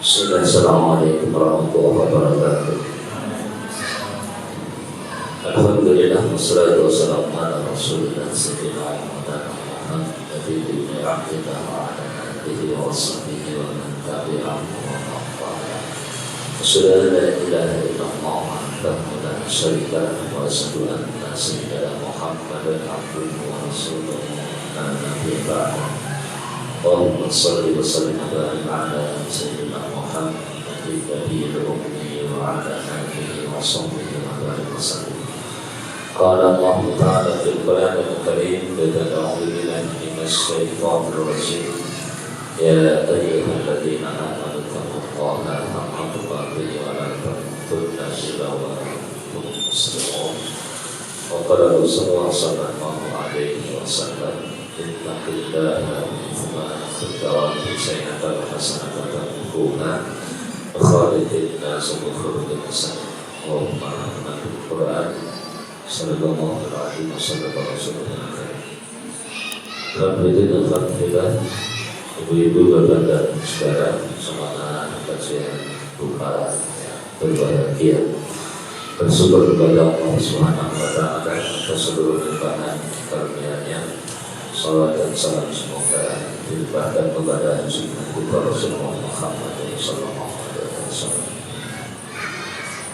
Assalamualaikum warahmatullahi wabarakatuh. Alhamdulillah wassalatu wassalamu ala rasulillah sayyidina Muhammad nabiyyi rahmatillah wa ala alihi wa sahbihi wa man tabi'ahum wa wala. Asyhadu an la ilaha illallah wahdahu la syarika lahu wa asyhadu anna sayyidina Muhammadan abduhu wa rasuluhu la nabiyya ba'dahu. Allahumma shalli wa sallim ala sayyidina Muhammad nabiyil ummi wa ala alihi wa sahbihi wa sallam. Qala Allah ta'ala fil Qur'anil Karim a'udzu billahi minasy syaithanir rajim. Ya ayyuhalladzina amanu taqullaha haqqa tuqatih wa la tamutunna illa wa antum muslimun. Wa qala Rasulullah sallallahu alaihi wasallam ittaqillaha wa sayyi'atal hasanatan tamhuha wa khaliqin nas bi khuluqin hasan. Allahumma bil Qur'an sallallahu alaihi wasallam wa sallam. Alhamdulillah, ibu-ibu, bapak dan saudara semangat kajian buka berbahagia, bersyukur kepada Allah Subhanahu wa Ta'ala atas seluruh limpahan karunia-Nya. Salawat dan salam semoga dilimpahkan kepada Nabi Rasulullah Muhammad sallallahu alaihi wasallam.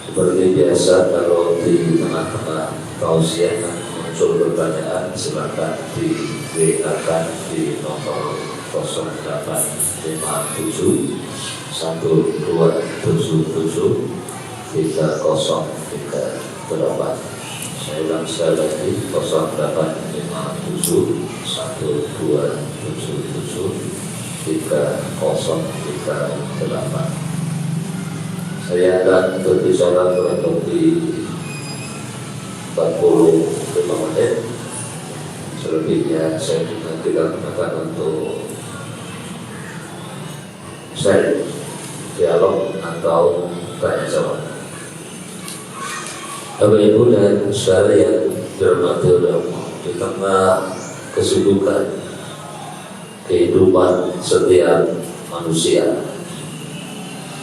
Seperti biasa, kalau di tengah-tengah tausiah muncul pertanyaan, silakan di WA-kan di nomor 0857 1277 3038. Saya ulang sekali lagi, 0857 1277 3038. Saya akan berbicara kurang lebih 45 menit. Selebihnya saya tidak gunakan untuk sharing, dialog atau tanya jawab. Bapak Ibu dan saudara yang dirahmati Allah, di tengah kesibukan kehidupan setiap manusia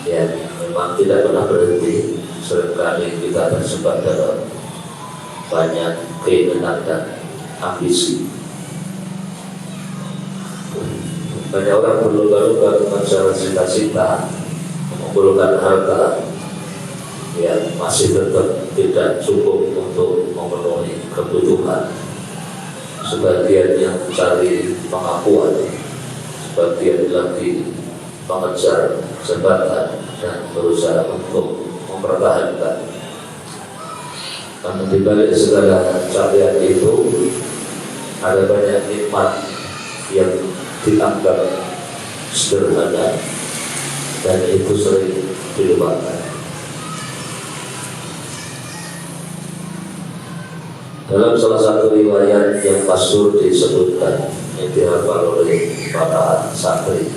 yang memang tidak pernah berhenti, seringkali kita terjebak dalam banyak keinginan dan ambisi. Banyak orang berlomba-lomba mengejar cita-cita, mengumpulkan harta yang masih tetap tidak cukup untuk memenuhi kebutuhan. Sebagian yang mencari pengakuan, sebagian lagi mengejar jabatan dan berusaha untuk mempertahankan. Namun di balik segala capaian itu ada banyak nikmat yang dianggap sederhana dan itu sering dilupakan. Dalam salah satu riwayat yang masyhur disebutkan, yang dihafal oleh para santri,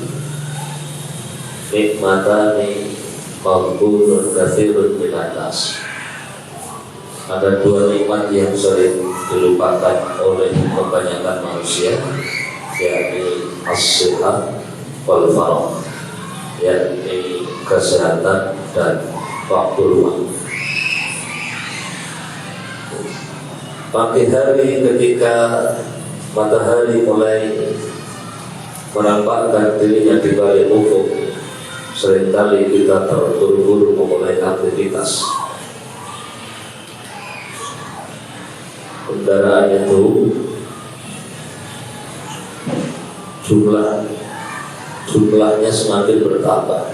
nikmatani maghbunun katsirun minan nas. Ada dua nikmat yang sering dilupakan oleh kebanyakan manusia, yakni as-sihat wal faragh, yakni kesehatan dan waktu luang. Pagi hari ketika matahari mulai menampakkan dirinya di balik ufuk, seringkali kita terburu-buru memulai aktivitas. Kendaraan itu jumlahnya semakin bertambah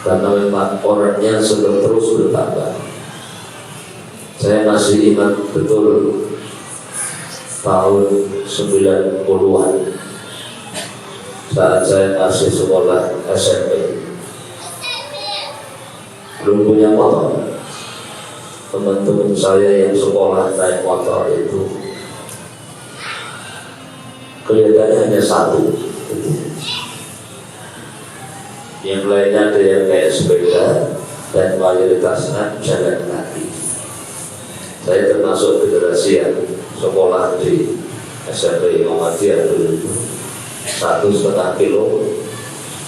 karena memang orangnya sedang terus bertambah. Saya masih ingat betul tahun 90-an saat saya masih sekolah SMP, belum punya motor. Teman-teman saya yang sekolah naik motor itu kelihatannya hanya satu, yang lainnya ada yang kayak sepeda dan mayoritasnya jalan kaki. Saya termasuk generasi yang sekolah di SMP Muhammadiyah dulu 1,5 kilo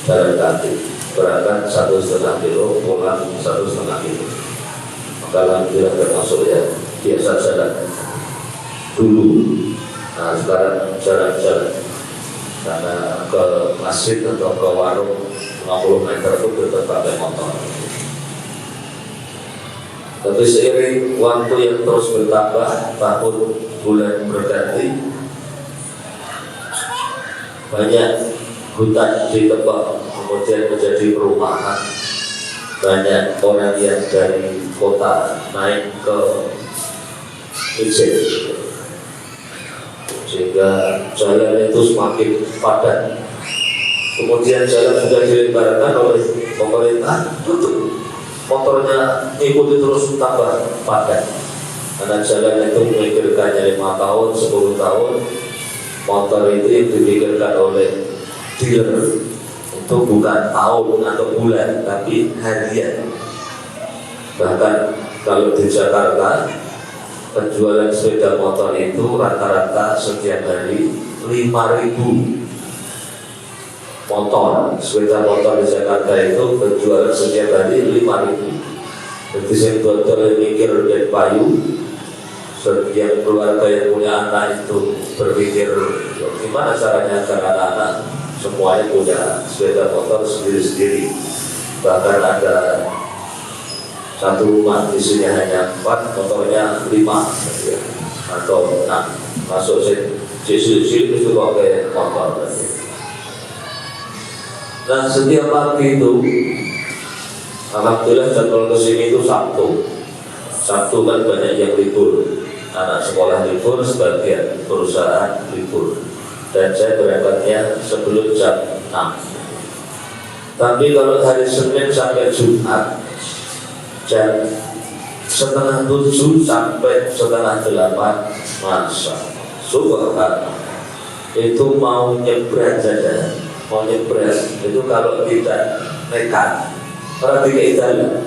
jalan kaki berangkat 1,5 kilo, pulang 1,5 kilo. Maka alhamdulillah termasuk ya biasa jalan dulu. Nah sekarang jalan-jalan karena ke masjid atau ke warung 50 meter itu tetap pakai motor. Tapi seiring waktu yang terus bertambah, tahun bulan berganti, banyak hutan ditebang kemudian menjadi perumahan. Banyak orang yang dari kota naik ke Ijen, sehingga jalan itu semakin padat. Kemudian jalan sudah dilebarkan oleh pemerintah, tutup, motornya ikuti terus tambah padat. Karena jalan itu memikirkannya 5 tahun, 10 tahun, motor itu yang dipikirkan oleh dealer itu bukan tahun atau bulan, tapi harian. Bahkan kalau di Jakarta penjualan sepeda motor itu rata-rata setiap hari 5.000 motor. Sepeda motor di Jakarta itu penjualan setiap hari 5.000. Jadi saya betul-betul mikir dan payu. Setiap keluarga yang punya anak itu berpikir gimana caranya agar anak-anak semuanya punya sepeda motor sendiri-sendiri. Bahkan ada satu rumah isinya hanya 4, motornya 5 ya, atau 6. Masuk sisi itu pakai motor. Dan setiap pagi itu alhamdulillah jadwal kesini itu Sabtu. Sabtu kan banyak yang libur, anak sekolah libur, sebagian perusahaan libur. Dan saya berangkatnya sebelum jam 6. Tapi kalau hari Senin sampai Jumat jam 6:30 sampai 7:30, masa subhanallah itu mau nyebrang saja, mau nyebrang itu kalau tidak nekat orang tidak jalan,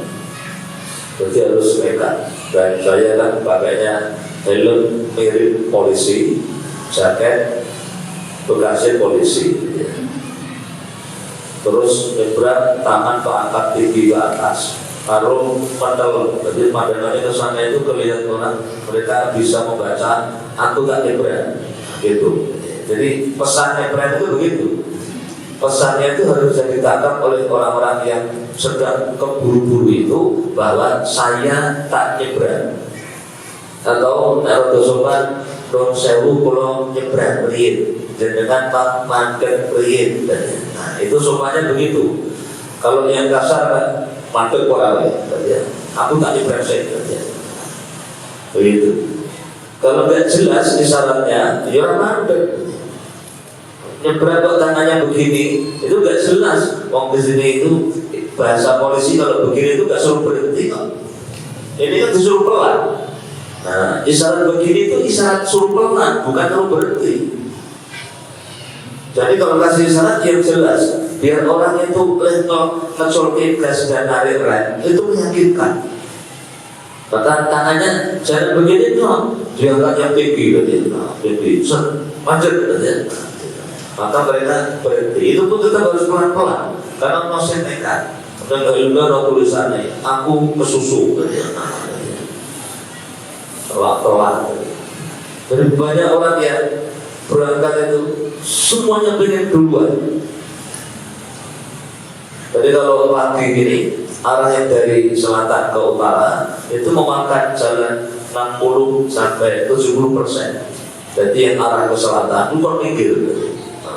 jadi harus nekat. Dan saya kan pakainya helm mirip polisi, jaket bekasnya polisi, terus nyebrang tangan keangkat tinggi ke atas, taruh pantal, jadi pandangannya ke sana itu kelihatan orang mereka bisa membaca aku tak nyebrang, gitu. Jadi pesan nyebrang itu begitu. Pesannya itu harus ditangkap oleh orang-orang yang sedang keburu-buru itu bahwa saya tak nyebrang. Atau kalau sopan don sewu kalau nyebrang beriin dengan pak mandek beriin. Nah itu sopannya begitu. Kalau yang kasar kan mandek korawe, aku tak nyebrang saya. Begitu. Kalau nggak jelas isyaratnya, ya orang mandek. Nyebrang kok tangannya begini, itu gak jelas. Wong di sini itu bahasa polisi kalau begini itu gak suruh berhenti kok. Ini kan disuruh pelan. Nah, isyarat begini itu isyarat suruh pelan, bukan suruh berhenti. Jadi kalau kasih isyarat yang jelas, biar orang itu ngecolkin gas dan narik rem, itu meyakinkan. Bahkan tangannya jangan begini tuh, diangkat yang tinggi, tinggi, macet, maka mereka berhenti. Itu pun tetap harus pelan-pelan karena masih nekat. Dan ada tulisannya aku kesusu, telat. Jadi banyak orang yang berangkat itu semuanya pengen duluan. Jadi kalau pagi ini arah yang dari selatan ke utara itu memakan jalan 60 sampai 70%. Jadi yang arah ke selatan itu berpikir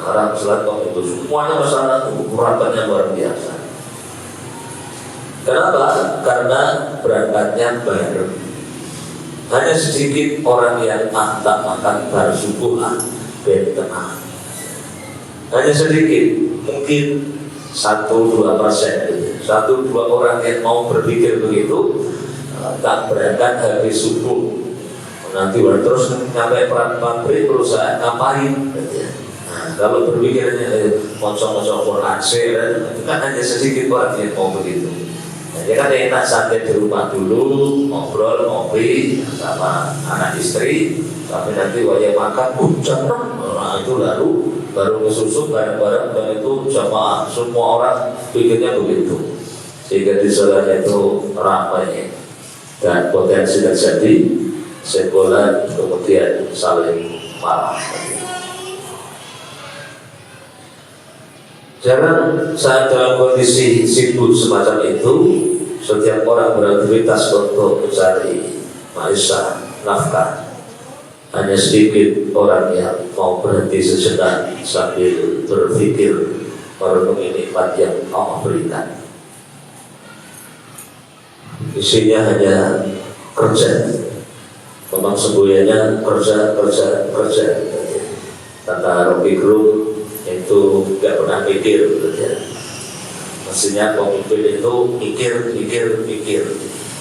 arah ke selatan itu semuanya ke sana berangkatnya luar biasa. Kenapa? Karena berangkatnya bareng. Hanya sedikit orang yang tak makan bar subuh ben tenang. Hanya sedikit, mungkin 1-2%, 1-2 orang yang mau berpikir begitu, tak berangkat habis subuh. Nanti terus sampai peran pabrik perusahaan ngapain? Kalau berpikirnya mocong-mocong Quran itu kan hanya sedikit orang yang mau begitu. Jadi kan enak santai di rumah dulu, ngobrol, ngopi sama anak istri, tapi nanti wajah makan, jangan, nah itu lalu baru kesusu bareng-bareng, dan itu jamaah, semua orang pikirnya begitu, sehingga di sana itu ramai dan potensi terjadi sekolah kemudian saling marah. Jangan saat dalam kondisi sibuk semacam itu, setiap orang beraktivitas untuk mencari maisha, nafkah. Hanya sedikit orang yang mau berhenti sejenak sambil berpikir merenungi nikmat yang Allah berikan. Isinya hanya kerja, memang sembunyinya kerja. Kata Rocky Gerung itu gak pernah mikir, mestinya pemimpin itu mikir.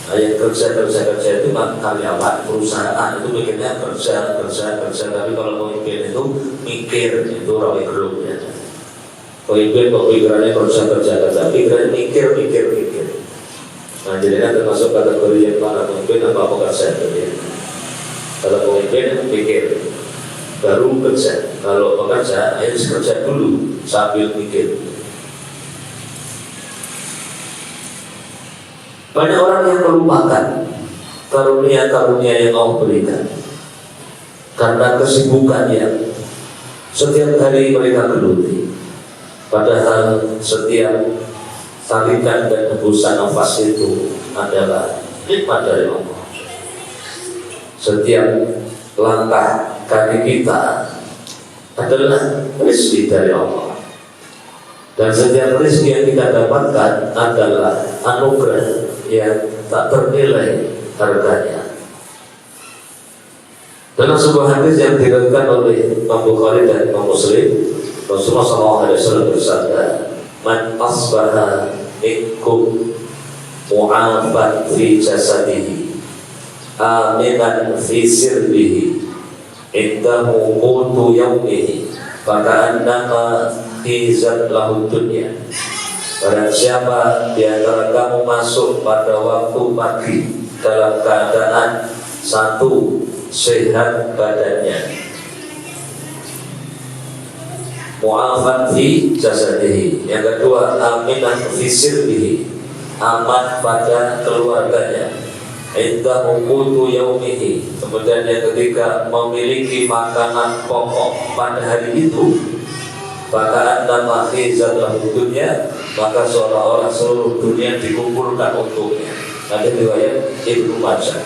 Yang kerja itu karyawan perusahaan itu mikirnya kerja. Tapi kalau pemimpin itu mikir, itu Rocky Gerung ya. Pemimpin kok pikirannya kerja, pikirannya mikir. Nah, jadi termasuk kategori yang mana pemimpin apa pekerja ya. Kalau pemimpin mikir baru kerja, kalau pekerja harus kerja dulu sambil mikir. Banyak orang yang melupakan karunia-karunia yang Allah berikan karena kesibukan yang setiap hari mereka geluti. Padahal setiap tarikan dan hembusan nafas itu adalah nikmat dari Allah. Setiap langkah kaki kita adalah rezeki dari Allah. Dan setiap rezeki yang kita dapatkan adalah anugerah yang tak ternilai harganya. Dalam sebuah hadis yang diriwayatkan oleh Imam Bukhari dan Imam Muslim, Rasulullah SAW bersabda, "Man asbaha minkum mu'afan fi jasadihi, aminan fi sirbihi, indahu qutu yaumihi, faka'annama hizat lahu dunya." Barang siapa di antara kamu masuk pada waktu pagi dalam keadaan satu, sehat badannya, mu'afan fi jasadihi, yang kedua aminan fi sirbihi, aman pada keluarganya, indahu qutu yaumihi, kemudian yang ketiga memiliki makanan pokok pada hari itu, maka anda hizat lahu dunya, maka seolah-olah seluruh dunia dikumpulkan untuknya. Ada riwayat Ibnu Majah.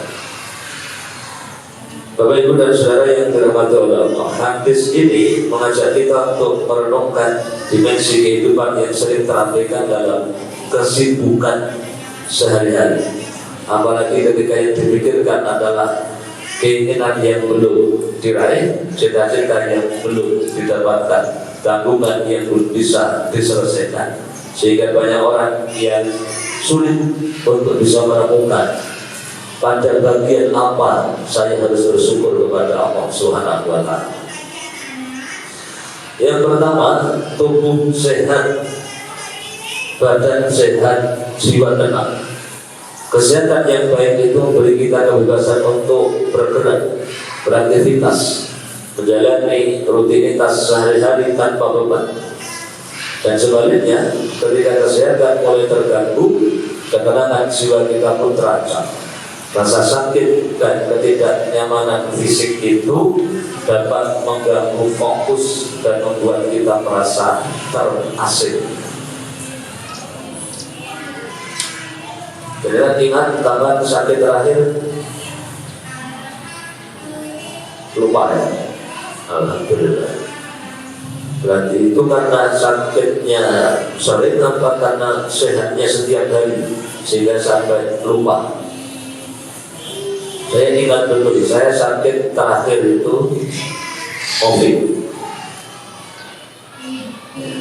Bapak Ibu dan Saudara yang dirahmati oleh Allah, hadis ini mengajak kita untuk merenungkan dimensi kehidupan yang sering terabaikan dalam kesibukan sehari-hari. Apalagi ketika yang dipikirkan adalah keinginan yang belum diraih, cita-cita yang belum didapatkan, tanggungan yang belum bisa diselesaikan, sehingga banyak orang yang sulit untuk bisa menemukan pada bagian apa saya harus bersyukur kepada Allah Subhanahu wa Ta'ala. Yang pertama, tubuh sehat, badan sehat, jiwa tenang. Kesehatan yang baik itu memberi kita kebebasan untuk bergerak, beraktivitas, menjalani rutinitas sehari-hari tanpa beban. Dan sebaliknya, ketika kesehatan mulai terganggu, ketenangan jiwa kita pun terancam. Rasa sakit dan ketidaknyamanan fisik itu dapat mengganggu fokus dan membuat kita merasa terasing. Jadi ingat kapan sakit terakhir? Lupa ya? Alhamdulillah. Berarti itu karena sakitnya sering, apa karena sehatnya setiap hari sehingga sampai lupa. Saya ingat betul, saya sakit terakhir itu COVID.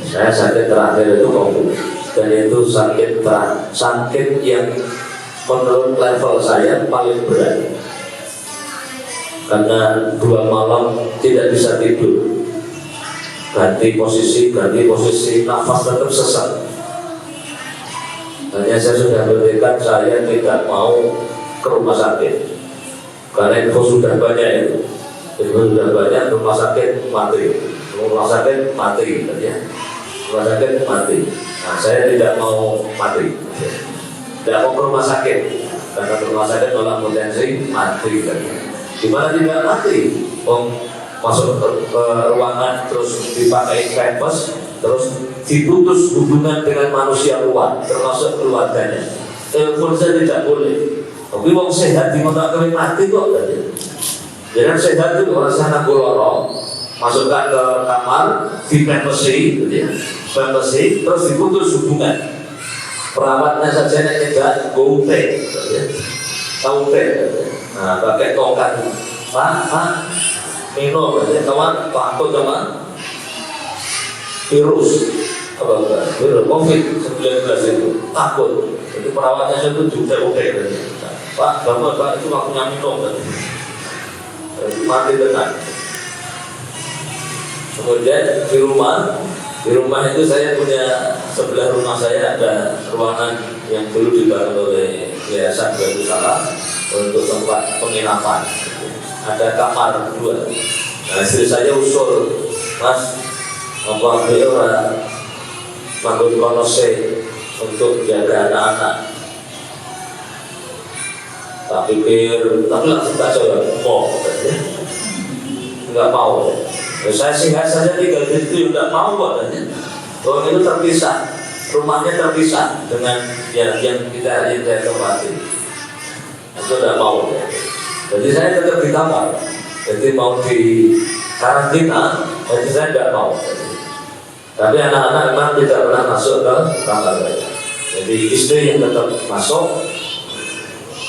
Saya sakit terakhir itu COVID, dan itu sakit yang menurut level saya paling berat, karena 2 malam tidak bisa tidur, ganti posisi, nafas tetap sesak. Hanya saya sudah bertekad saya tidak mau ke rumah sakit, karena info sudah banyak itu, rumah sakit mati, rumah sakit mati gitu ya. Rumah sakit mati. Nah, saya tidak mau mati. Tidak mau ke rumah sakit karena ke rumah sakit malah potensi mati gitu. Gimana tidak mati? Masuk ke ruangan terus dipakai pampers, terus diputus hubungan dengan manusia luar, termasuk keluarganya. Telepon saya tidak boleh. Tapi wong sehat di mana kami mati kok tadi. Jangan sehat itu orang sana golorong, masukkan ke kamar, dipempersi, gitu ya. Pempersi, terus diputus hubungan. Perawatnya saja yang tidak GoPay, gitu ya. Tahu pay, gitu ya. Nah, pakai tongkat, Pak, minum, gitu ya. Kawan, takut sama virus, virus COVID-19 itu takut. Jadi perawatnya itu juga oke, gitu ya. Pak, Bapak itu waktunya minum, gitu. Mati benar. Kemudian di rumah itu saya punya, sebelah rumah saya ada ruangan yang dulu dibangun oleh Yayasan Batu Salam untuk tempat penginapan. Ada kamar 2. Nah, istri saya usul, Mas, apa beliau bangun konose untuk jaga anak-anak. Tak pikir, tapi langsung tak jawab, mau, nggak mau. Saya singgah saja tinggal di situ, nggak mau katanya. Orang itu terpisah, rumahnya terpisah dengan yang kita tempati. Itu nggak mau. Jadi saya tetap di kamar. Jadi mau di karantina, jadi saya nggak mau. Tapi anak-anak memang tidak pernah masuk ke kamar saya. Jadi istri yang tetap masuk.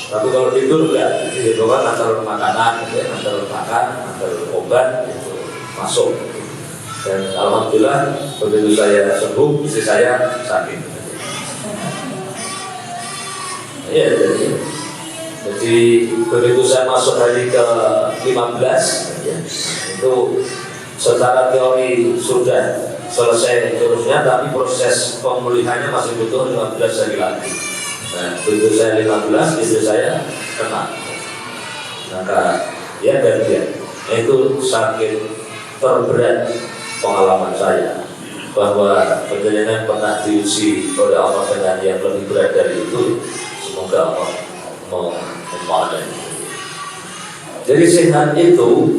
Tapi kalau tidur enggak, jadi doang antar makanan, antar makan, antar obat itu masuk. Dan alhamdulillah begitu saya sembuh, istri saya sakit. Ya, jadi begitu saya masuk hari ke-15, ya, itu secara teori sudah selesai terusnya, tapi proses pemulihannya masih butuh 15 hari lagi. Nah, begitu saya 15, istri saya kena. Maka ya gantian. Itu sakit terberat pengalaman saya, bahwa penjenengan pernah diuji oleh Allah dengan yang lebih berat dari itu. Semoga Allah memaafkan. Jadi sehat itu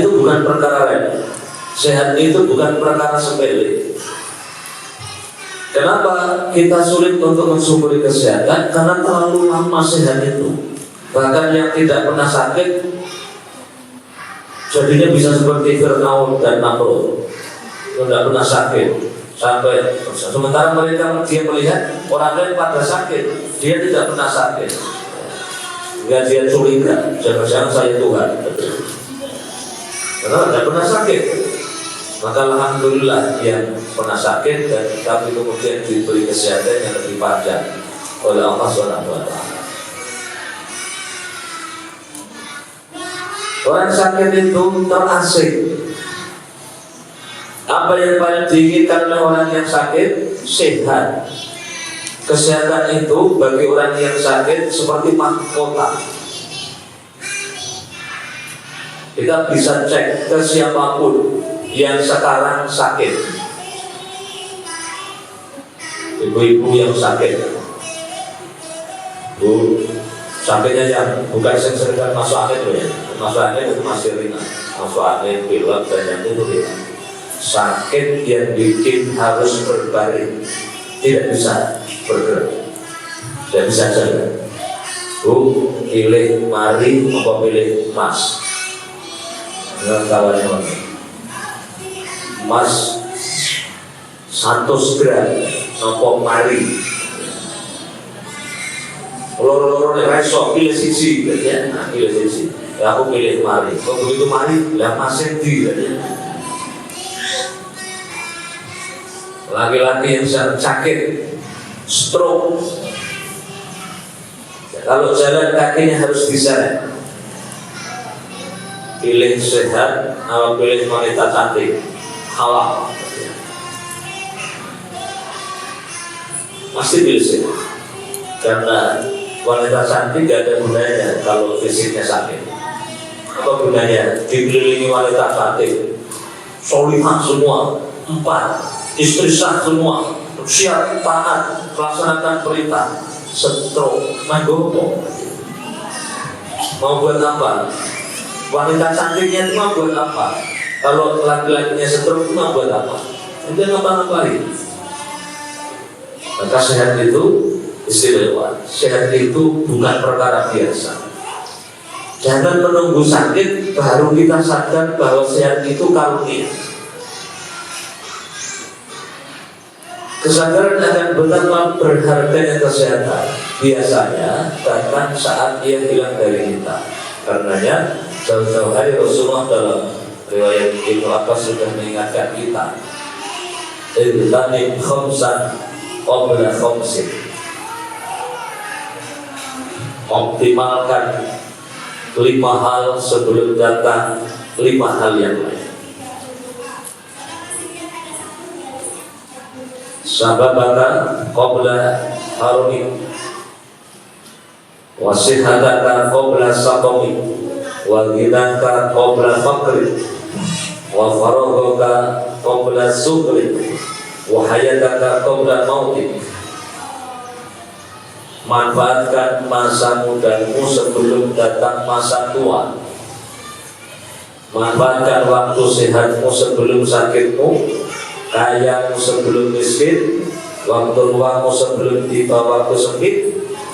bukan perkara lain. Sehat itu bukan perkara sepele. Kenapa kita sulit untuk mensyukuri kesehatan? Karena terlalu lama sehat itu. Bahkan yang tidak pernah sakit jadinya bisa seperti Fir'aun dan Namrud, tidak pernah sakit sampai sementara dia melihat orang lain pada sakit, dia tidak pernah sakit. Dia curiga, jangan-jangan saya Tuhan, karena tidak pernah sakit. Maka alhamdulillah yang pernah sakit dan tapi kemudian diberi kesehatan yang lebih panjang oleh Allah SWT. Orang sakit itu terasik. Apa yang paling diinginkan oleh orang yang sakit? Sehat. Kesehatan itu bagi orang yang sakit seperti mahkota. Kita bisa cek ke siapapun yang sekarang sakit, ibu-ibu yang sakit, Bu, sakitnya yang bukan sering masuk angin loh ya, masuk angin itu masih ringan, masuk angin, pilek dan yang itu ringan. Sakit yang bikin harus berbaring, tidak bisa bergerak, tidak bisa jalan. Bu, pilih mari apa pilih mas? Dengan kawannya Mas 100 gram nopo mari loro-loro nek iso pilih siji ya, nah pilih siji. Ya aku pilih mari. Kok begitu mari lah Mas endi ya. Laki-laki yang sakit stroke, kalau jalan kakinya harus bisa. Pilih sehat atau pilih wanita cantik halal, pasti pilih sehat. Karena wanita cantik gak ada gunanya kalau fisiknya sakit. Apa gunanya dikelilingi wanita cantik solihah semua, 4 istri sah semua, siap taat melaksanakan perintah, stroke, magopo. Mau buat apa? Wanita cantiknya itu mau buat apa? Kalau laki-lakinya stroke itu mau buat apa? Itu ngapa-ngapain. Maka sehat itu istimewa. Sehat itu bukan perkara biasa. Jangan menunggu sakit baru kita sadar bahwa sehat itu karunia. Kesadaran akan betapa berharganya kesehatan biasanya datang saat ia hilang dari kita. Karenanya jauh-jauh hari Rasulullah dalam riwayat Ibnu Abbas sudah mengingatkan kita, "Iltanim khamsan qabla khamsin." Optimalkan 5 hal sebelum datang 5 hal yang lain. Sababaka qabla harumi, wasihataka qabla saqami, wa ghidaka qabla faqri, wa faraghaka qabla sugri, wa hayataka qabla mautik. Manfaatkan masa mudamu sebelum datang masa tua. Manfaatkan waktu sehatmu sebelum sakitmu, kayamu sebelum miskin, waktu luangmu sebelum tiba waktu sempit,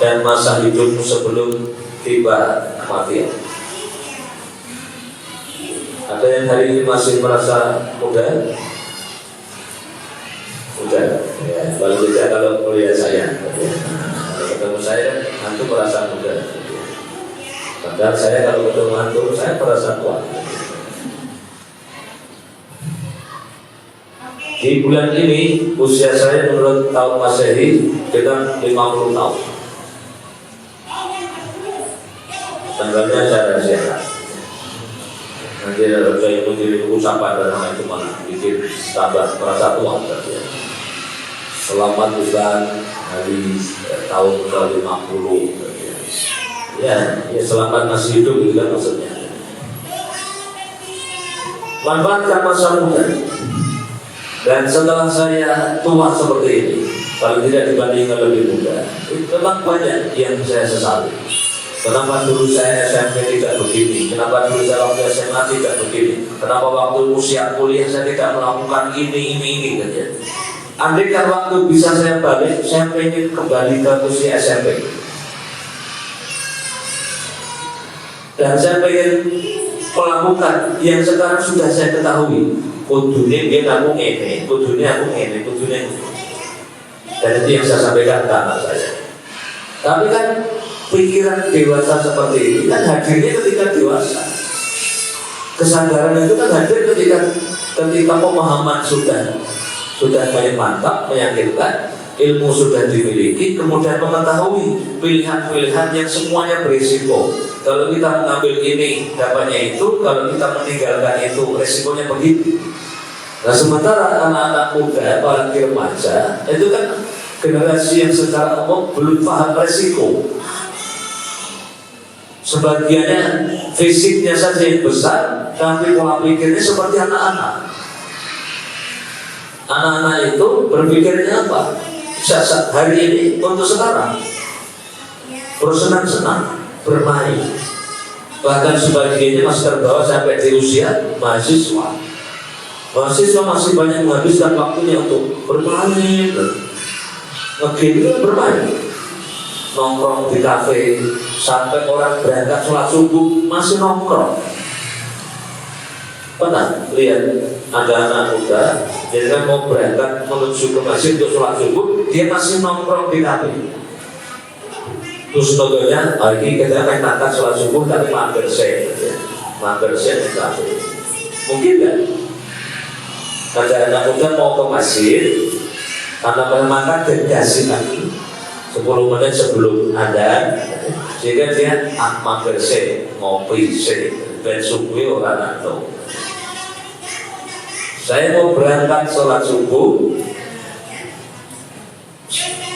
dan masa hidupmu sebelum tiba kematian. Ada yang hari ini masih merasa muda? Muda, ya, kalau tidak kalau melihat saya, kalau ketemu saya hantu merasa muda. Padahal saya kalau ketemu hantu saya merasa tua. Di bulan ini usia saya menurut tahun Masehi sekitar 50 tahun. Tanggalnya saya rahasiakan. Nanti ada saya mengirim ucapan dan itu malah bikin tambah merasa tua. Selamat Ustaz hari tahun ke-50. Ya, selamat masih hidup itu kan maksudnya. Manfaatkan masa muda. Dan setelah saya tua seperti ini, kalau tidak dibandingkan lebih muda, memang banyak yang saya sesali. Kenapa dulu saya SMP tidak begini? Kenapa dulu saya waktu SMA tidak begini? Kenapa waktu usia kuliah saya tidak melakukan ini saja? Andaikan waktu bisa saya balik, saya ingin kembali ke usia SMP. Dan saya ingin melakukan yang sekarang sudah saya ketahui. Kudunya dia aku ngene, kudunya aku ngene, kudunya. Dan itu yang saya sampaikan ke anak saya. Tapi kan pikiran dewasa seperti ini kan hadirnya ketika dewasa. Kesadaran itu kan hadir ketika pemahaman sudah banyak mantap, meyakinkan, ilmu sudah dimiliki, kemudian mengetahui pilihan-pilihan yang semuanya berisiko. Kalau kita mengambil ini dapatnya itu, kalau kita meninggalkan itu resikonya begitu. Nah sementara anak-anak muda, apalagi remaja, itu kan generasi yang secara umum belum paham resiko. Sebagiannya fisiknya saja yang besar, tapi pola pikirnya seperti anak-anak. Anak-anak itu berpikirnya apa? Hari ini untuk sekarang bersenang-senang, bermain. Bahkan sebagiannya masih terbawa sampai di usia mahasiswa. Mahasiswa masih banyak menghabiskan waktunya untuk bermain, ngegame, bermain, nongkrong di kafe, sampai orang berangkat sholat subuh masih nongkrong. Pernah lihat ada anak muda, dia kan mau berangkat menuju ke masjid untuk sholat subuh, dia masih nongkrong di kafe. Terus contohnya, lagi kita main tangkat sholat subuh tapi mampir saya di kafe. Mungkin kan? Ada anak muda mau ke masjid, anak makan dan kasih lagi 10 menit sebelum adzan, sehingga dia mampir saya, ngopi saya, dan subuh orang atau. Saya mau berangkat sholat subuh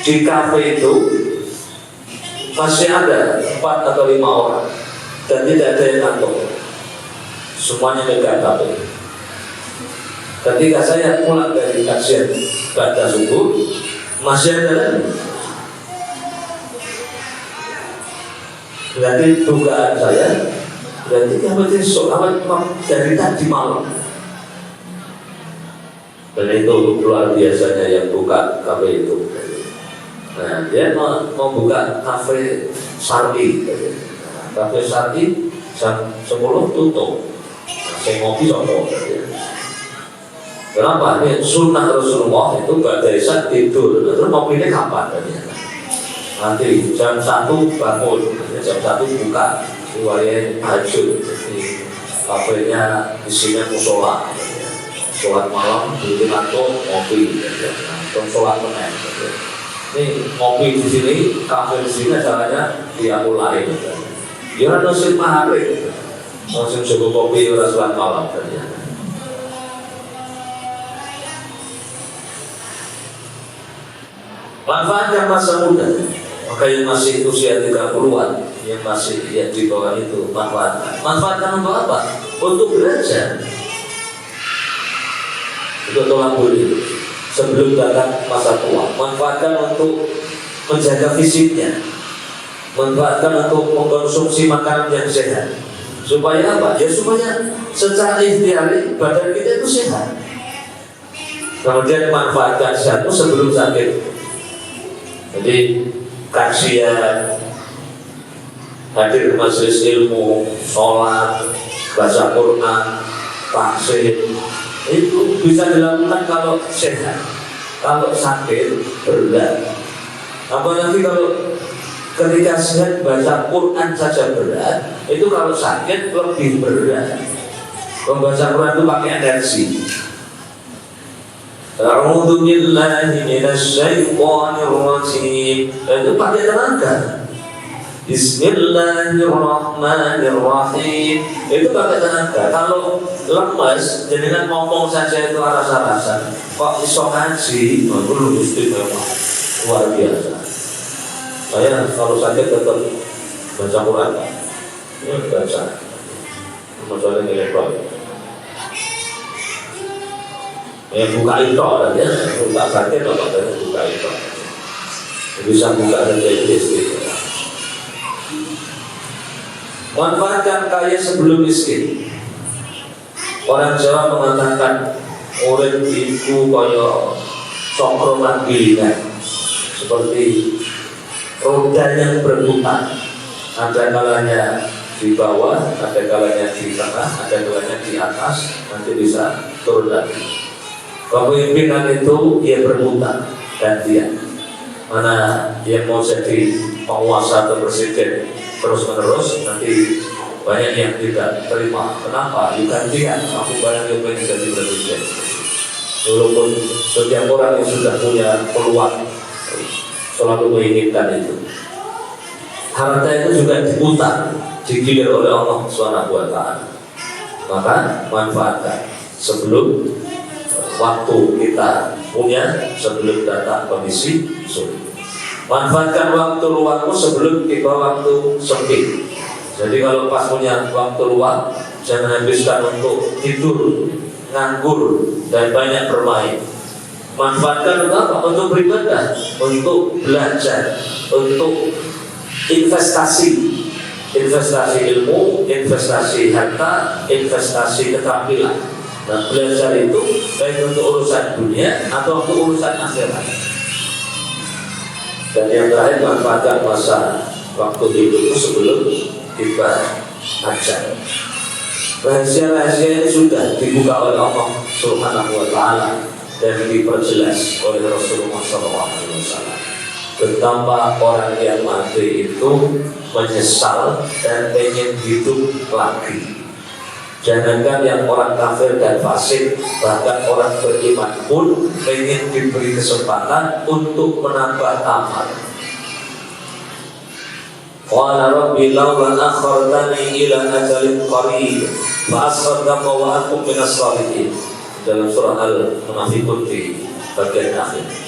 di kafe itu masih ada 4 atau 5 orang dan tidak ada yang ngantuk, semuanya megang kafe. Ketika saya pulang dari kajian pada subuh, masih ada lagi. Berarti dugaan saya, berarti besok dari tadi malam. Dan itu luar biasanya yang buka kafe itu. Nah, dia mau buka kafe Sardi. Kafe Sardi jam 10 tutup. Saya ngopi sopo. Kenapa? Ini sunnah Rasulullah itu gak dari saat tidur. Terus ngopinya kapan? Nanti jam 1 bangun, jam 1 buka. Riwayat tahajud. Kafenya isinya musola. Sholat malam, dulu kantor, ngopi, dan sholat menek. Ini ngopi di sini, kafe di sini caranya dia mulai. Ya nasib mahari, nasib cukup kopi ora sholat malam. Manfaatkan masa muda, maka yang masih usia 30-an, yang masih di bawah itu manfaatkan untuk apa? Untuk belajar. Itu tolak dulu sebelum datang masa tua. Manfaatkan untuk menjaga fisiknya, manfaatkan untuk mengkonsumsi makanan yang sehat. Supaya apa? Ya supaya secara ikhtiari badan kita itu sehat. Kemudian manfaatkan sehat sebelum sakit. Jadi kajian, hadir ke majelis ilmu, sholat, baca Quran, taksin, itu bisa dilakukan kalau sehat. Kalau sakit berat. Apalagi kalau ketika sehat baca Quran saja berat, itu kalau sakit lebih berat. Membaca Quran itu pakai energi. A'udzu billahi minasy syaithanir rajim. Itu pakai tenaga. Bismillahirrahmanirrahim. Itu pakai tenaga. Kalau lemas, dengan ngomong saja itu rasa-rasa. Kok iso ngaji? Dulu Gusti memang luar biasa. Saya kalau sakit tetap baca Quran. Ini baca. Masalahnya nilai ya buka itu kan ya, buka sakit apa katanya buka itu. Bisa buka saja itu. Manfaatkan kaya sebelum miskin. Orang Jawa mengatakan urip iku kaya cokro manggilingan, seperti roda yang berputar. Ada kalanya di bawah, ada kalanya di tengah, ada kalanya di atas, nanti bisa turun lagi. Kepemimpinan itu ia berputar gantian. Mana yang mau jadi penguasa atau presiden terus menerus, nanti banyak yang tidak terima. Kenapa? Gantian. Aku banyak yang pengen jadi presiden. Walaupun setiap orang yang sudah punya peluang selalu menginginkan itu. Harta itu juga diputar, digilir oleh Allah SWT. Maka manfaatkan sebelum waktu kita punya, sebelum datang kondisi sulit. Manfaatkan waktu luangmu sebelum tiba waktu sempit. Jadi kalau pas punya waktu luang, jangan habiskan untuk tidur, nganggur, dan banyak bermain. Manfaatkan untuk apa? Untuk beribadah, untuk belajar, untuk investasi ilmu, investasi harta, investasi keterampilan. Dan belajar itu baik untuk urusan dunia atau untuk urusan akhirat. Dan yang terakhir, manfaatkan masa waktu hidupmu sebelum tiba ajal. Rahasia-rahasia ini sudah dibuka oleh Allah Subhanahu wa Ta'ala dan diperjelas oleh Rasulullah SAW. Betapa orang yang mati itu menyesal dan ingin hidup lagi. Jangankan yang orang kafir dan fasik, bahkan orang beriman pun ingin diberi kesempatan untuk menambah amal. Qala rabbi laula akhartani ila ajalin qarib fa asaddaqa wa akum minas shalihin. Dalam surah Al-Munafiqun di bagian akhir.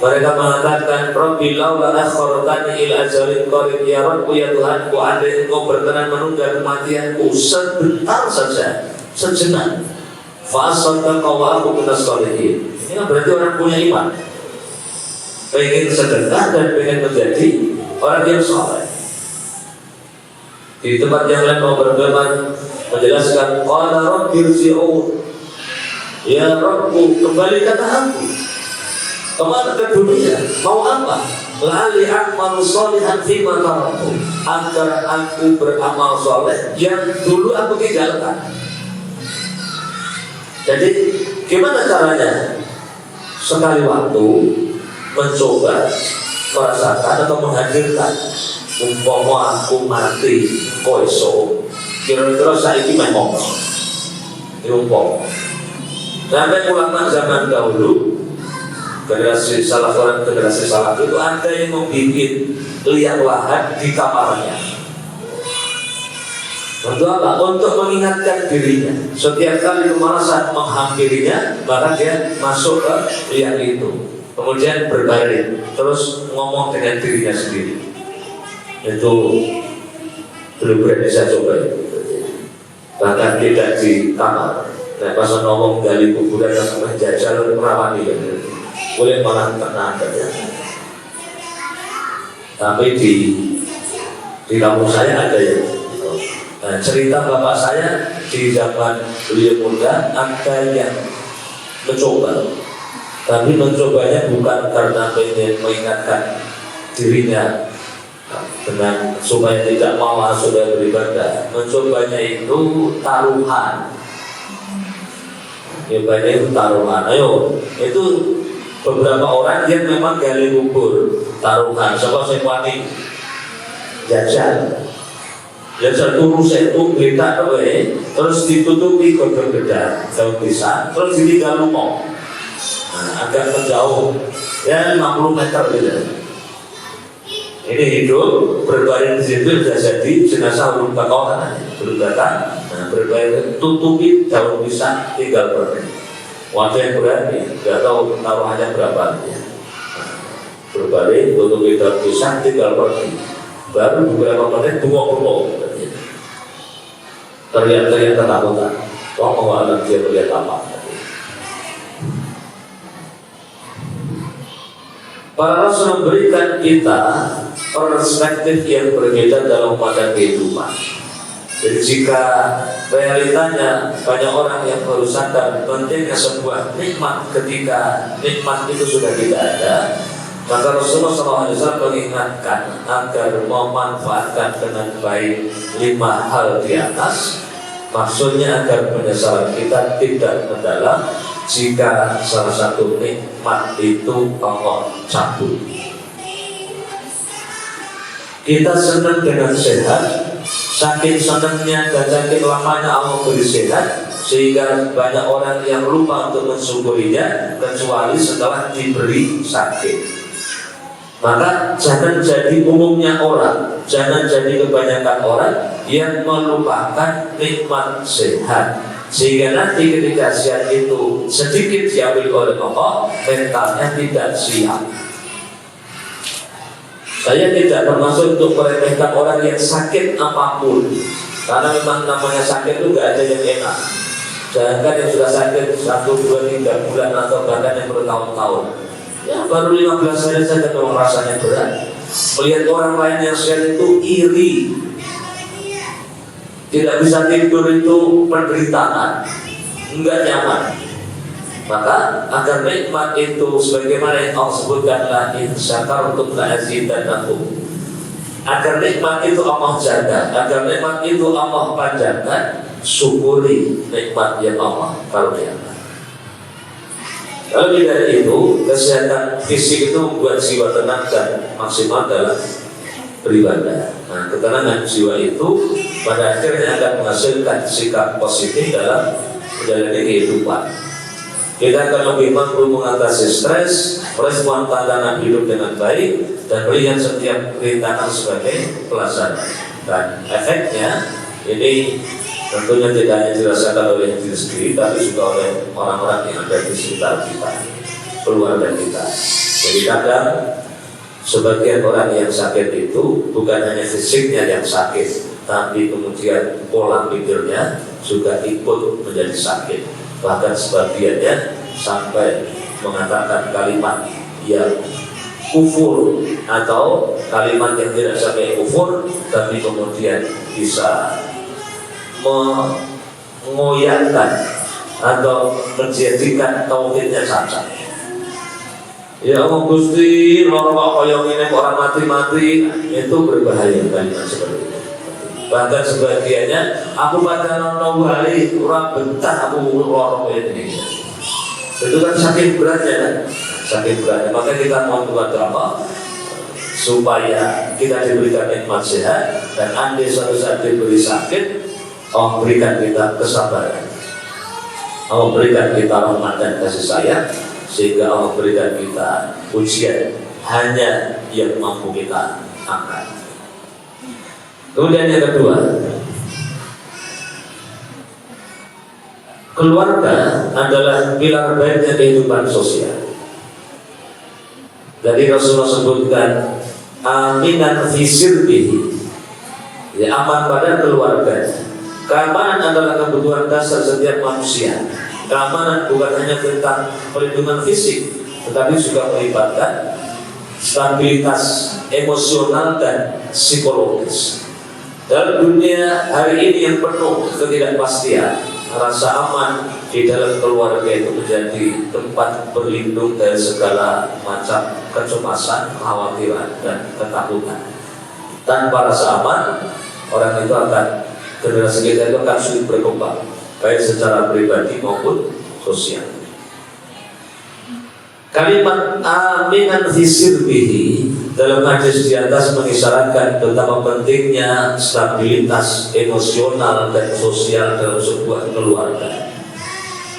Mereka mengatakan, Rabbi laula akhartani ila ajalin qarib, ya Rabb, ya Tuhanku, andai Engkau berkenan menunda kematianku sebentar saja, sejenak, Fa'asaddaqa wa aku minas sholihin. Ini kan berarti orang punya iman, pengen sedekah dan pengen menjadi orang yang soleh. Di tempat yang lain mau berfirman menjelaskan, qala rabbirji'un, ya Rabbku kembalikan aku kemana ke dunia, mau apa? La'ali a'malu sholihan fima taraktu, agar aku beramal soleh yang dulu aku tinggalkan. Jadi gimana caranya? Sekali waktu mencoba merasakan atau menghadirkan, umpama aku mati koiso, kira-kira saya ini memang diumpam. Sampai ulama zaman dahulu, generasi salah seorang generasi salaf itu ada yang membuat liang lahat di kamarnya. Untuk apa? Untuk mengingatkan dirinya. Setiap kali kemalasan menghampirinya, maka dia masuk ke liang itu, kemudian berbaring, terus ngomong dengan dirinya sendiri. Itu belum berani saya coba. Bahkan tidak di kamar. Nah, pas ngomong gali kuburan yang menjajal merawani, boleh malah tenang saja. Tapi di kampung saya ada ya. Nah, cerita bapak saya di zaman beliau muda ada yang mencoba, tapi mencobanya bukan karena ingin mengingatkan dirinya dengan supaya tidak malas sudah beribadah. Mencobanya itu taruhan. Nyobanya itu taruhan. Ayo, itu beberapa orang yang memang gali kubur taruhan. Siapa sih wani jajal? Jajal turu setu berita kewe, terus ditutupi godong gedang daun pisang, terus ditinggal lumong. Nah, agak menjauh, ya 50 meter gitu. Ini hidup berbaring di situ sudah jadi jenazah belum bakal belum datang. Nah, berbaring tutupi daun pisang tinggal pergi. Waktu yang berani, nggak tahu taruhannya berapa. Nah, berbaring tutupi daun pisang tinggal pergi. Baru beberapa menit bungok-bungok. Teriak-teriak ketakutan. Kau mau anak dia melihat apa? Para Rasul memberikan kita perspektif yang berbeda dalam pada kehidupan. Jadi jika realitanya banyak orang yang baru sadar pentingnya sebuah nikmat ketika nikmat itu sudah tidak ada, maka Rasulullah SAW mengingatkan agar memanfaatkan dengan baik 5 hal di atas. Maksudnya agar penyesalan kita tidak mendalam jika salah satu nikmat itu Allah cabut. Kita senang dengan sehat, saking senangnya dan saking lamanya Allah beri sehat, sehingga banyak orang yang lupa untuk mensyukurinya kecuali setelah diberi sakit. Maka jangan jadi umumnya orang, jangan jadi kebanyakan orang yang melupakan nikmat sehat, sehingga nanti ketika sehat itu sedikit diambil oleh Allah, mentalnya tidak siap. Saya tidak bermaksud untuk meremehkan orang yang sakit apapun, karena memang namanya sakit itu gak ada yang enak. Jangan yang sudah sakit 1, 2, 3 bulan atau bahkan yang bertahun-tahun, ya baru 15 hari saja memang rasanya berat. Melihat orang lain yang sehat itu iri, tidak bisa tidur itu penderitaan, enggak nyaman. Maka agar nikmat itu sebagaimana yang Allah sebutkan, la in syakartum la azidannakum, agar nikmat itu Allah jaga, agar nikmat itu Allah panjangkan, syukuri nikmat yang Allah karuniakan. Lebih dari itu, kesehatan fisik itu membuat jiwa tenang dan maksimal dalam beribadah. Nah, ketenangan jiwa itu pada akhirnya akan menghasilkan sikap positif dalam menjalani kehidupan. Kita akan lebih mampu mengatasi stres, merespon tantangan hidup dengan baik, dan melihat setiap rintangan sebagai pelajaran. Dan efeknya ini tentunya tidak hanya dirasakan oleh diri sendiri, tapi juga oleh orang-orang yang ada di sekitar kita, keluarga kita. Jadi kadang sebagian orang yang sakit itu bukan hanya fisiknya yang sakit, tapi kemudian pola pikirnya juga ikut menjadi sakit. bahkan sebagiannya sampai mengatakan kalimat yang kufur atau kalimat yang tidak sampai kufur tapi kemudian bisa mengoyakkan atau menjadikan tauhidnya cacat. Ya Allah Gusti, loro kok koyo ngene orang mati-mati, itu berbahaya kalimat seperti itu. Bahkan sebagiannya aku pada nono wali ora betah aku loro ini. Itu kan sakit beratnya kan? Sakit beratnya. Maka kita mohon kepada Allah supaya kita diberikan nikmat sehat, dan andai suatu saat diberi sakit, Allah berikan kita kesabaran, Allah berikan kita rahmat dan kasih sayang, sehingga Allah berikan kita ujian hanya yang mampu kita angkat. Kemudian yang kedua, keluarga adalah pilar baiknya kehidupan sosial. Jadi Rasulullah sebutkan aminan fi sirbihi, ya, aman pada keluarga. Keamanan adalah kebutuhan dasar setiap manusia. Keamanan bukan hanya tentang perlindungan fisik, tetapi juga melibatkan stabilitas emosional dan psikologis. Dalam dunia hari ini yang penuh ketidakpastian, rasa aman di dalam keluarga itu menjadi tempat berlindung dari segala macam kecemasan, kekhawatiran, dan ketakutan. Tanpa rasa aman, orang itu akan, generasi kita itu akan sulit berkembang, baik secara pribadi maupun sosial. Kalimat aminan fi sirbihi dalam hadis di atas mengisyaratkan betapa pentingnya stabilitas emosional dan sosial dalam sebuah keluarga.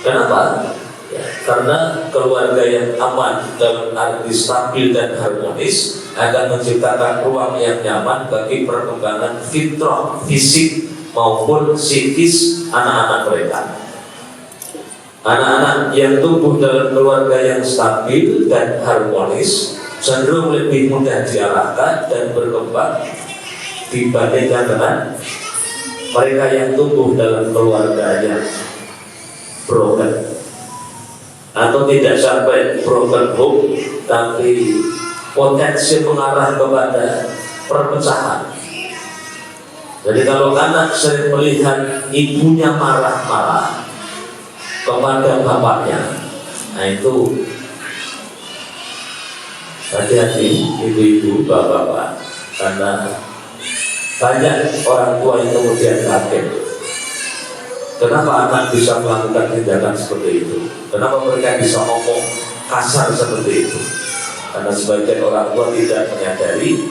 Kenapa? Ya, karena keluarga yang aman dalam arti stabil dan harmonis akan menciptakan ruang yang nyaman bagi perkembangan fitrah fisik maupun psikis anak-anak mereka. Anak-anak yang tumbuh dalam keluarga yang stabil dan harmonis cenderung lebih mudah diarahkan dan berkembang dibandingkan dengan mereka yang tumbuh dalam keluarga yang broken, atau tidak sampai broken home tapi potensi mengarah kepada perpecahan. Jadi kalau anak sering melihat ibunya marah-marah kepada bapaknya, nah itu hati-hati ibu-ibu, bapak-bapak, karena banyak orang tua yang kemudian kaget. Kenapa anak bisa melakukan tindakan seperti itu? Kenapa mereka bisa ngomong kasar seperti itu? Karena sebagian orang tua tidak menyadari,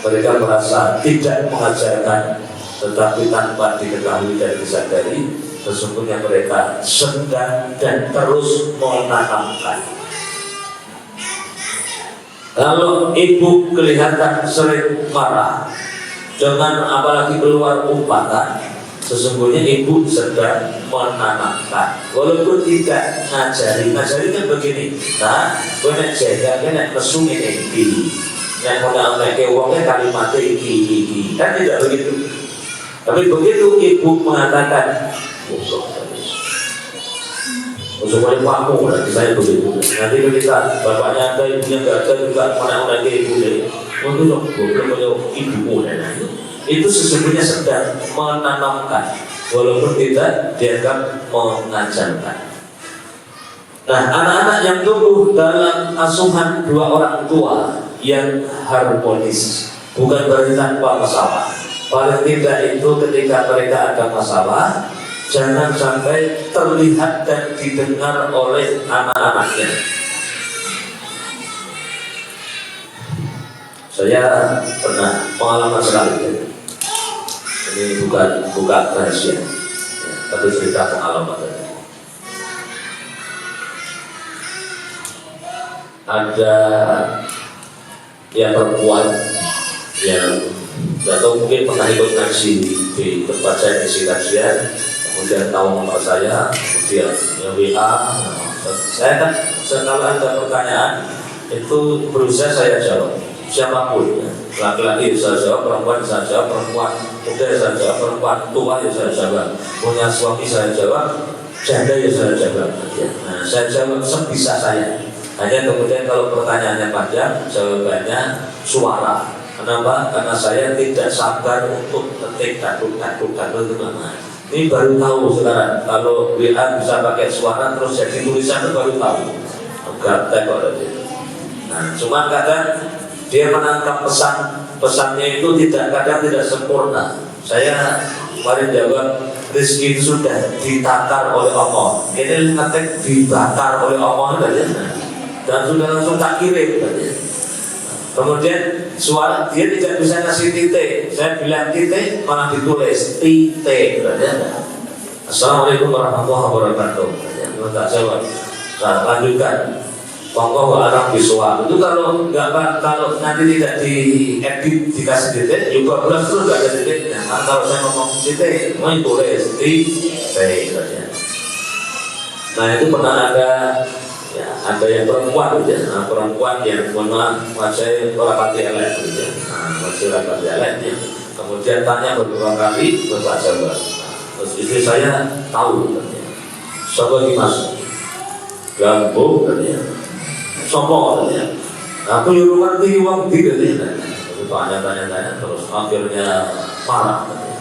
mereka merasa tidak mengajarkan, tetapi tanpa diketahui dan disadari, sesungguhnya mereka sedang dan terus menanamkan. Kalau ibu kelihatan sering marah dengan apalagi keluar umpatan, sesungguhnya ibu sedang menanamkan, walaupun tidak ngajari kan begini. Nah, gue nek jaga, gue nek nesu ini, yang mengenai uangnya kalimatnya ini, kan tidak begitu. Tapi begitu ibu mengatakan, semuanya paku, nanti saya begitu. Nanti ketika bapaknya ada, ibunya nggak ada, juga mana-mana ke ibu deh. Untuk ibumu dan itu sesungguhnya sedang menanamkan, walaupun tidak dianggap mengajarkan. Nah, anak-anak yang tumbuh dalam asuhan dua orang tua yang harmonis bukan berarti tanpa masalah. Paling tidak itu ketika mereka ada masalah, jangan sampai terlihat dan didengar oleh anak-anaknya. Saya pernah pengalaman sekali. Ini bukan rahasia, tapi cerita pengalaman tadi. Ada perempuan yang atau mungkin pernah ikut ngaji di tempat saya isi kajian, kemudian tahu nomor saya, kemudian WA. Saya kan kalau ada pertanyaan itu berusaha saya jawab, siapapun, laki-laki saya jawab, perempuan saya jawab, perempuan muda saya jawab, perempuan tua saya jawab, punya suami saya jawab, Jaga ya saya jaga. Nah, saya jawab sebisa saya. Hanya kemudian kalau pertanyaannya panjang, jawabannya suara. Kenapa? Karena saya tidak sabar untuk ketik daduk itu mana. Ini baru tahu sekarang. Kalau WA bisa pakai suara terus jadi tulisan itu baru tahu. Gaptek kok tadi. Nah, cuma kadang dia menangkap pesannya itu kadang tidak sempurna. Saya kemarin jawab rezeki itu sudah ditakar oleh Allah. Ini ngetik dibakar oleh Allah dan sudah langsung tak kirim. Kemudian suara dia tidak bisa kasih titik. Saya bilang titik malah ditulis titik. Assalamualaikum warahmatullahi wabarakatuh. Tak jawab. Nah, lanjutkan. Pokok arah visual itu kalau nanti tidak diedit dikasih titik, juga belas terus nggak ada titiknya. Nah, kalau saya ngomong titik, mau tulis titik. Nah itu pernah ada yang perempuan gitu ya. Nah, perempuan yang wajah orang pati elek gitu ya. Nah, wajah orang pati elek ya. Kemudian tanya beberapa kali berbahasa Jawa. Terus istri saya tahu katanya. Sopo Dimas Gambo katanya. Sopo katanya. Aku nyuruh ngerti uang di katanya. Tanya terus akhirnya marah katanya.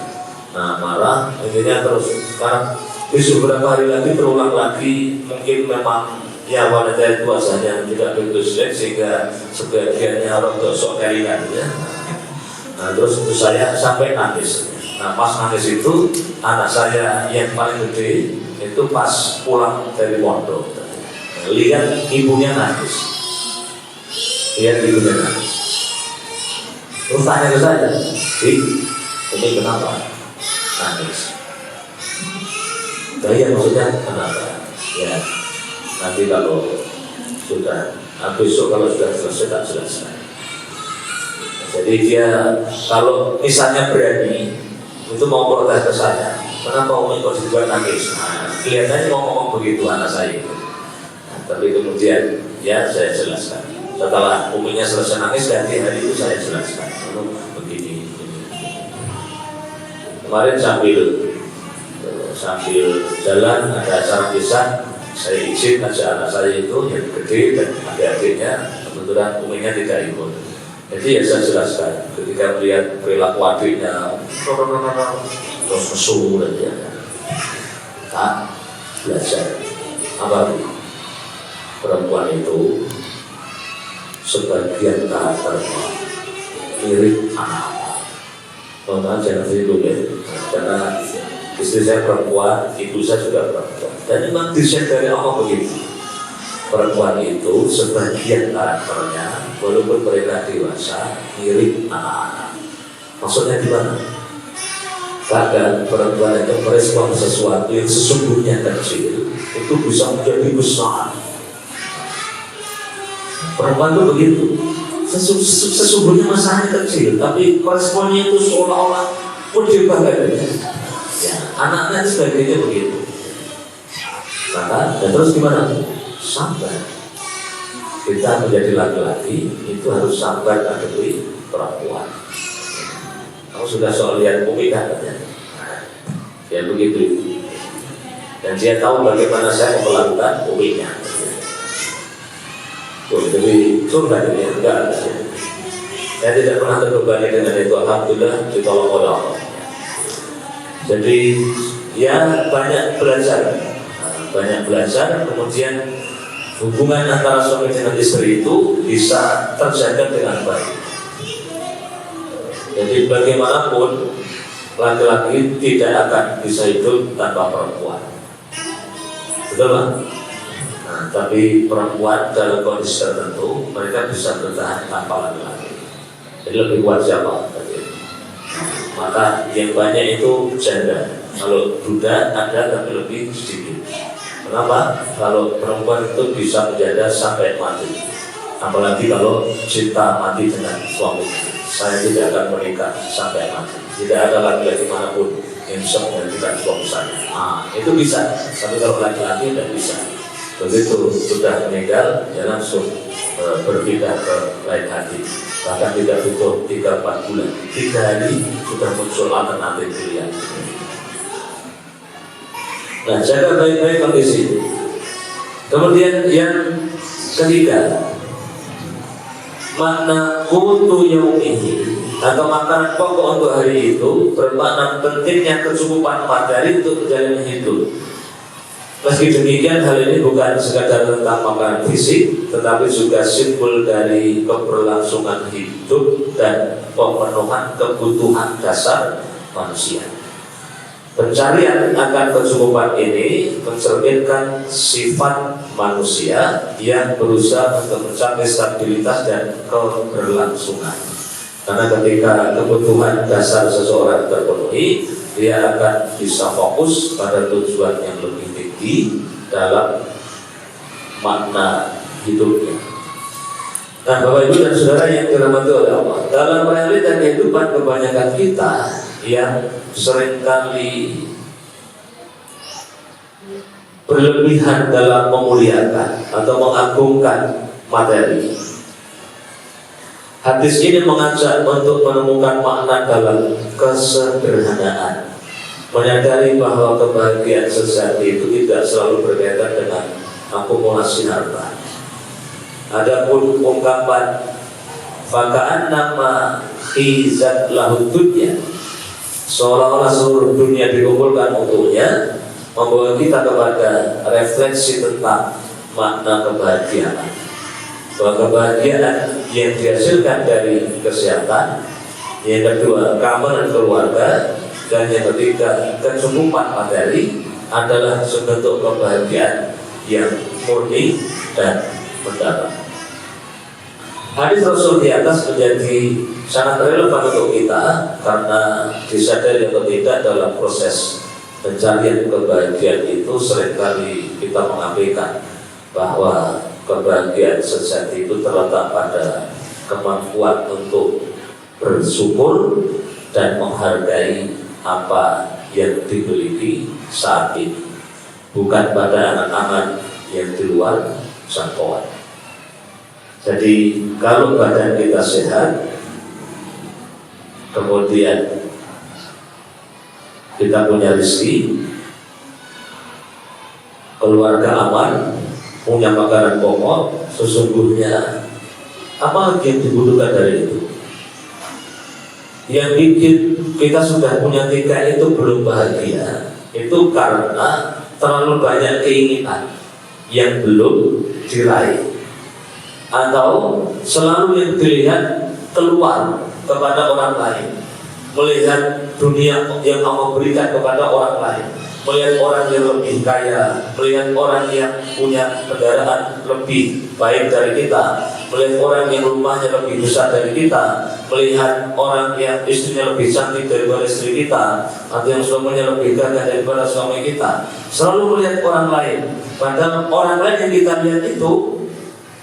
Nah marah akhirnya terus sekarang besok beberapa hari lagi berulang lagi, mungkin memang ya wanita itu asalnya tidak begitu selek sehingga sebagiannya orang sok keringan ya. Nah terus itu saya sampai nangis. Nah pas nangis itu anak saya yang paling gede itu pas pulang dari pondok, lihat ibunya nangis. Terus tanya ke saya, ini kenapa nangis? Gaya maksudnya kenapa? Ya nanti kalau sudah besok kalau sudah selesai tak selesai. Jadi dia kalau misalnya berani itu mau protes ke saya, kenapa Umi kok dibuat nangis? Nah, kelihatannya mau ngomong begitu anak saya. Nah, tapi kemudian ya saya jelaskan. Setelah Uminya selesai nangis ganti hari itu saya jelaskan. Begini. Kemarin sambil jalan ada acara desa, saya izin aja anak saya itu yang gede dan adik-adiknya kebetulan Uminya tidak ikut. Jadi ya saya jelaskan ketika melihat perilaku adiknya terus mesum dan dia tak belajar apa perempuan itu sebagian karakternya mirip anak. Mohon jangan itu ya, karena istri saya perempuan, ibu saya juga perempuan. Dan memang desain dari Allah begitu. Perempuan itu sebagian karakternya walaupun mereka dewasa mirip anak-anak. Maksudnya gimana? Kadang perempuan itu merespon sesuatu yang sesungguhnya kecil itu bisa menjadi besar. Perempuan itu begitu. Sesungguhnya masalahnya kecil, tapi responnya itu seolah-olah gede banget. Ya, anak-anak itu sebagainya begitu. Maka, dan terus gimana? Sabar. Kita menjadi laki-laki itu harus sabar menghadapi perempuan. Kamu sudah soal lihat Umi katanya. Ya begitu. Dan dia tahu bagaimana saya melakukan Uminya. Jadi surga ini enggak. Saya tidak pernah terbebani dengan itu. Alhamdulillah ditolong oleh Allah. Jadi ya banyak belajar, kemudian hubungan antara suami dengan istri itu bisa terjaga dengan baik. Jadi bagaimanapun laki-laki tidak akan bisa hidup tanpa perempuan, betul kan? Nah, tapi perempuan dalam kondisi tertentu mereka bisa bertahan tanpa laki-laki. Jadi lebih kuat siapa? Maka yang banyak itu janda. Kalau budak ada tapi lebih sedikit. Kenapa? Kalau perempuan itu bisa menjanda sampai mati. Apalagi kalau cinta mati dengan suami. Saya tidak akan menikah sampai mati. Tidak ada laki-laki manapun yang bisa menggantikan suami saya. Nah, itu bisa. Tapi kalau laki-laki tidak bisa. Begitu sudah meninggal, ya langsung berpindah ke lain hati. Bahkan tidak butuh 3-4 bulan, 3 hari sudah muncul alternatif pilihan. Nah, jaga baik-baik kondisi itu. Kemudian yang ketiga, makna kutu yaumihi atau makanan pokok untuk hari itu bermakna pentingnya kecukupan materi untuk menjalani hidup. Meski demikian, hal ini bukan sekadar tentang makanan fisik, tetapi juga simbol dari keberlangsungan hidup dan pemenuhan kebutuhan dasar manusia. Pencarian akan kecukupan ini mencerminkan sifat manusia yang berusaha untuk mencapai stabilitas dan keberlangsungan. Karena ketika kebutuhan dasar seseorang terpenuhi, dia akan bisa fokus pada tujuan yang lebih tinggi dalam makna hidupnya. Nah, Bapak Ibu dan Saudara yang dirahmati oleh Allah, dalam realita kehidupan kebanyakan kita yang seringkali berlebihan dalam memuliakan atau mengagungkan materi. Hadis ini mengajak untuk menemukan makna dalam kesederhanaan, menyadari bahwa kebahagiaan sejati itu tidak selalu berkaitan dengan akumulasi harta. Adapun ungkapan faka'an nama khizat lahud dunya, seolah-olah seluruh dunia dikumpulkan untuknya, membawa kita kepada refleksi tentang makna kebahagiaan. Bahwa kebahagiaan yang dihasilkan dari kesehatan, yang kedua keamanan keluarga, dan yang ketiga kecukupan materi adalah sebentuk kebahagiaan yang murni dan mendalam. Hadis Rasul di atas menjadi sangat relevan untuk kita karena disadari atau tidak dalam proses pencarian kebahagiaan itu seringkali kita mengabaikan bahwa kebahagiaan sejati itu terletak pada kemampuan untuk bersyukur dan menghargai apa yang dimiliki saat ini, bukan pada anak-anak yang di luar jangkauan. Jadi kalau badan kita sehat, kemudian kita punya rezeki, keluarga aman, punya makanan pokok, sesungguhnya apa lagi yang dibutuhkan dari itu? Yang bikin kita sudah punya tiga itu belum bahagia, itu karena terlalu banyak keinginan yang belum diraih, atau selalu yang dilihat keluar kepada orang lain, melihat dunia yang Allah berikan kepada orang lain, melihat orang yang lebih kaya, melihat orang yang punya kendaraan lebih baik dari kita, melihat orang yang rumahnya lebih besar dari kita, melihat orang yang istrinya lebih cantik daripada istri kita, atau yang suaminya lebih gagah daripada suami kita. Selalu melihat orang lain, padahal orang lain yang kita lihat itu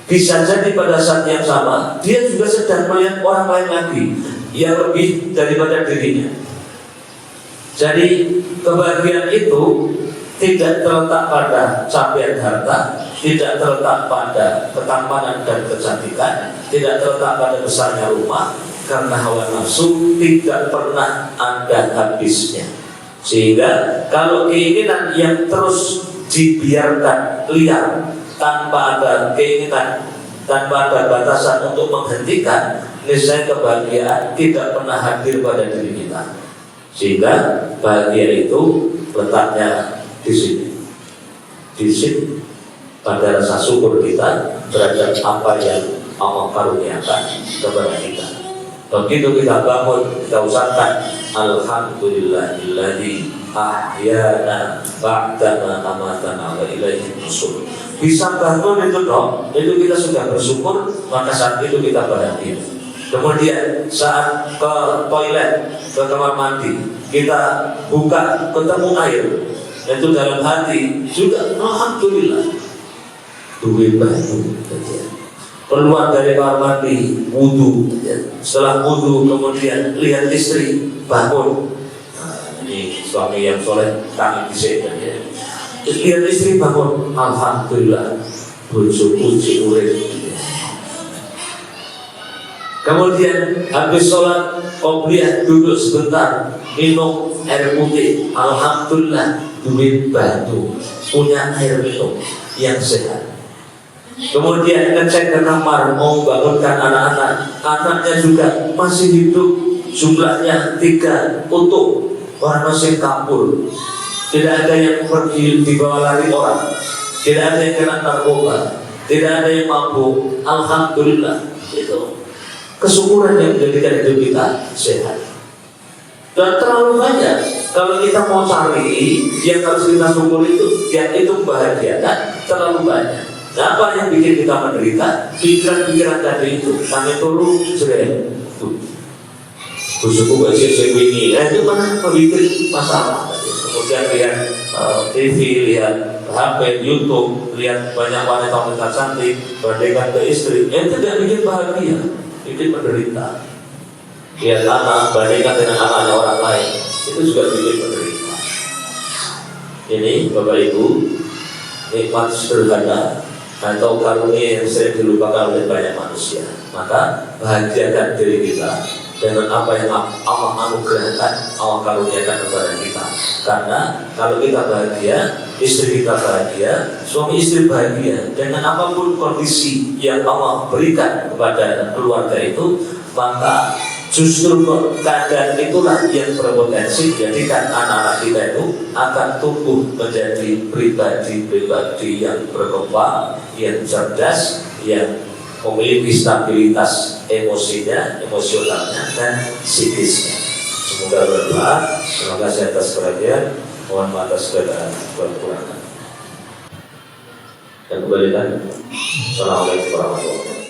bisa jadi pada saat yang sama dia juga sedang melihat orang lain lagi yang lebih daripada dirinya. Jadi kebahagiaan itu tidak terletak pada capaian harta, tidak terletak pada ketampanan dan kecantikan, tidak terletak pada besarnya rumah, karena hawa nafsu tidak pernah ada habisnya. Sehingga kalau keinginan yang terus dibiarkan liar tanpa ada keinginan, tanpa ada batasan untuk menghentikan, niscaya kebahagiaan tidak pernah hadir pada diri kita. Sehingga bahagia itu letaknya di sini, pada rasa syukur kita terhadap apa yang Allah karuniakan kepada kita. Begitu kita bangun, kita ucapkan alhamdulillahilladzi ahyana ba'dama amatana wa ilaihi nusyur. Bisa bangun itu dong, itu kita sudah bersyukur, maka saat itu kita bahagia. Kemudian saat ke toilet, ke kamar mandi, kita buka ketemu air, itu dalam hati juga alhamdulillah. Duit banyu, keluar dari kamar mandi, wudu, setelah wudu kemudian lihat istri bangun. Nah, ini suami yang soleh tangan di sini, ya. Lihat istri bangun, alhamdulillah, bersyukur urip. Kemudian habis sholat qobliyah duduk sebentar, minum air putih, alhamdulillah duit bantu, punya air minum yang sehat. Kemudian ngecek ke kamar, mau bangunkan anak-anak, anaknya juga masih hidup, jumlahnya 3 utuh, orang masih kabur, tidak ada yang pergi dibawa lari orang, tidak ada yang kena narkoba, tidak ada yang mabuk. Alhamdulillah, itu kesyukuran yang menjadikan hidup kita sehat. Dan terlalu banyak. Kalau kita mau cari yang harus kita syukur itu, yang itu membahagiakan, terlalu banyak. Nah, apa yang bikin kita menderita? Pikiran-pikiran tadi itu. Kami turun sering busuku kasih ini. Itu mana membuat masalah. Kemudian lihat TV, lihat HP, YouTube, lihat banyak wanita-wanita cantik berdekatan ke istri. Itu tidak bikin bahagia, bikin menderita. Lihat anak bandingkan dengan anaknya orang lain, itu juga bikin menderita. Ini Bapak Ibu, nikmat sederhana atau karunia yang sering dilupakan oleh banyak manusia. Maka bahagiakan diri kita dengan apa yang Allah anugerahkan, Allah karuniakan kepada kita. Karena kalau kita bahagia, istri kita bahagia, suami istri bahagia, dengan apapun kondisi yang Allah berikan kepada keluarga itu, maka justru keadaan itulah yang berpotensi menjadikan anak-anak kita itu akan tumbuh menjadi pribadi-pribadi yang berkembang, yang cerdas, yang memiliki stabilitas emosinya, emosionalnya, dan psikisnya. Semoga berdoa. Terima kasih atas perhatian. Mohon maaf atas segala kekurangan. Dan kembali lagi. Assalamualaikum warahmatullahi wabarakatuh.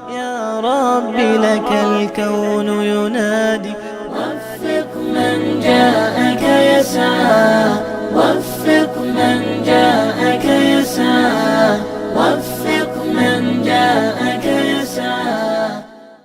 يا رب لك الكون ينادي وفق من جاءك يسعى